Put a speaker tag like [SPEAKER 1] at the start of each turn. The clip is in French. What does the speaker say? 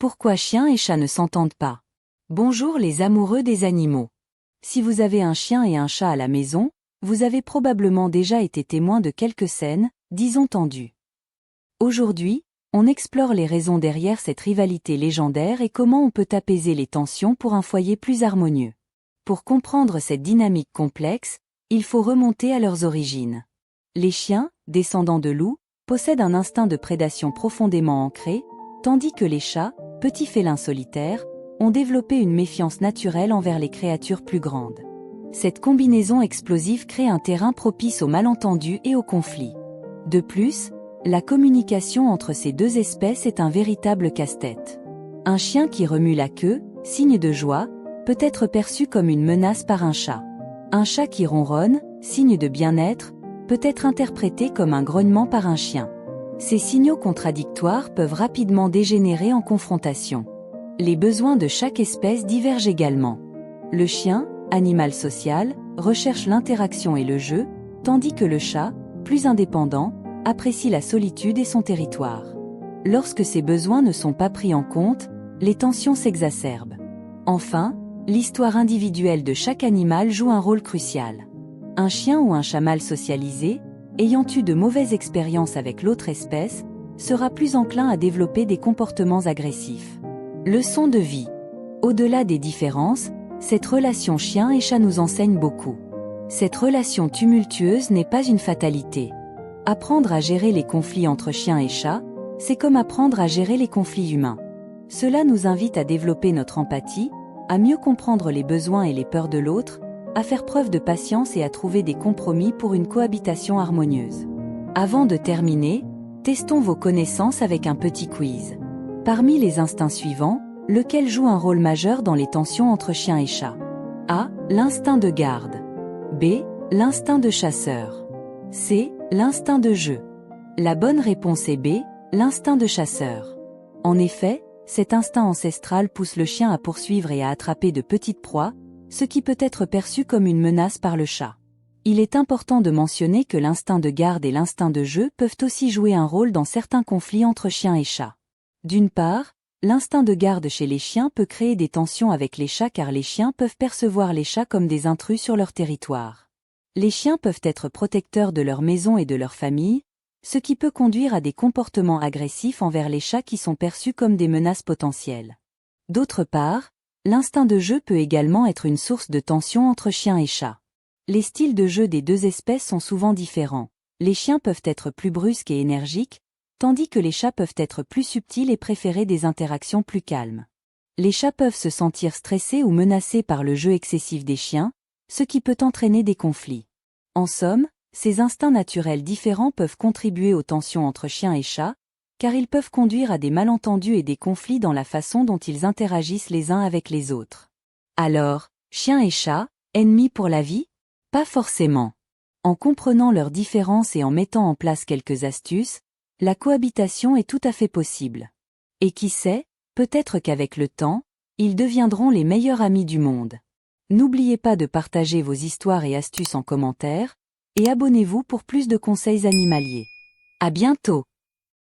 [SPEAKER 1] Pourquoi chien et chat ne s'entendent pas? Bonjour les amoureux des animaux. Si vous avez un chien et un chat à la maison, vous avez probablement déjà été témoin de quelques scènes, disons tendues. Aujourd'hui, on explore les raisons derrière cette rivalité légendaire et comment on peut apaiser les tensions pour un foyer plus harmonieux. Pour comprendre cette dynamique complexe, il faut remonter à leurs origines. Les chiens, descendants de loups, possèdent un instinct de prédation profondément ancré, tandis que les chats, petits félins solitaires, ont développé une méfiance naturelle envers les créatures plus grandes. Cette combinaison explosive crée un terrain propice aux malentendus et aux conflits. De plus, la communication entre ces deux espèces est un véritable casse-tête. Un chien qui remue la queue, signe de joie, peut être perçu comme une menace par un chat. Un chat qui ronronne, signe de bien-être, peut être interprété comme un grognement par un chien. Ces signaux contradictoires peuvent rapidement dégénérer en confrontation. Les besoins de chaque espèce divergent également. Le chien, animal social, recherche l'interaction et le jeu, tandis que le chat, plus indépendant, apprécie la solitude et son territoire. Lorsque ces besoins ne sont pas pris en compte, les tensions s'exacerbent. Enfin, l'histoire individuelle de chaque animal joue un rôle crucial. Un chien ou un chat mal socialisé, ayant eu de mauvaises expériences avec l'autre espèce, sera plus enclin à développer des comportements agressifs. Leçon de vie. Au-delà des différences, cette relation chien et chat nous enseigne beaucoup. Cette relation tumultueuse n'est pas une fatalité. Apprendre à gérer les conflits entre chiens et chats, c'est comme apprendre à gérer les conflits humains. Cela nous invite à développer notre empathie, à mieux comprendre les besoins et les peurs de l'autre, à faire preuve de patience et à trouver des compromis pour une cohabitation harmonieuse. Avant de terminer, testons vos connaissances avec un petit quiz. Parmi les instincts suivants, lequel joue un rôle majeur dans les tensions entre chiens et chats? A. L'instinct de garde. B. L'instinct de chasseur. C. L'instinct de jeu. La bonne réponse est B. L'instinct de chasseur. En effet, cet instinct ancestral pousse le chien à poursuivre et à attraper de petites proies, ce qui peut être perçu comme une menace par le chat. Il est important de mentionner que l'instinct de garde et l'instinct de jeu peuvent aussi jouer un rôle dans certains conflits entre chiens et chats. D'une part, l'instinct de garde chez les chiens peut créer des tensions avec les chats car les chiens peuvent percevoir les chats comme des intrus sur leur territoire. Les chiens peuvent être protecteurs de leur maison et de leur famille, ce qui peut conduire à des comportements agressifs envers les chats qui sont perçus comme des menaces potentielles. D'autre part, l'instinct de jeu peut également être une source de tension entre chiens et chats. Les styles de jeu des deux espèces sont souvent différents. Les chiens peuvent être plus brusques et énergiques, tandis que les chats peuvent être plus subtils et préférer des interactions plus calmes. Les chats peuvent se sentir stressés ou menacés par le jeu excessif des chiens, ce qui peut entraîner des conflits. En somme, ces instincts naturels différents peuvent contribuer aux tensions entre chiens et chats, car ils peuvent conduire à des malentendus et des conflits dans la façon dont ils interagissent les uns avec les autres. Alors, chiens et chats, ennemis pour la vie? Pas forcément. En comprenant leurs différences et en mettant en place quelques astuces, la cohabitation est tout à fait possible. Et qui sait, peut-être qu'avec le temps, ils deviendront les meilleurs amis du monde. N'oubliez pas de partager vos histoires et astuces en commentaire, et abonnez-vous pour plus de conseils animaliers. À bientôt!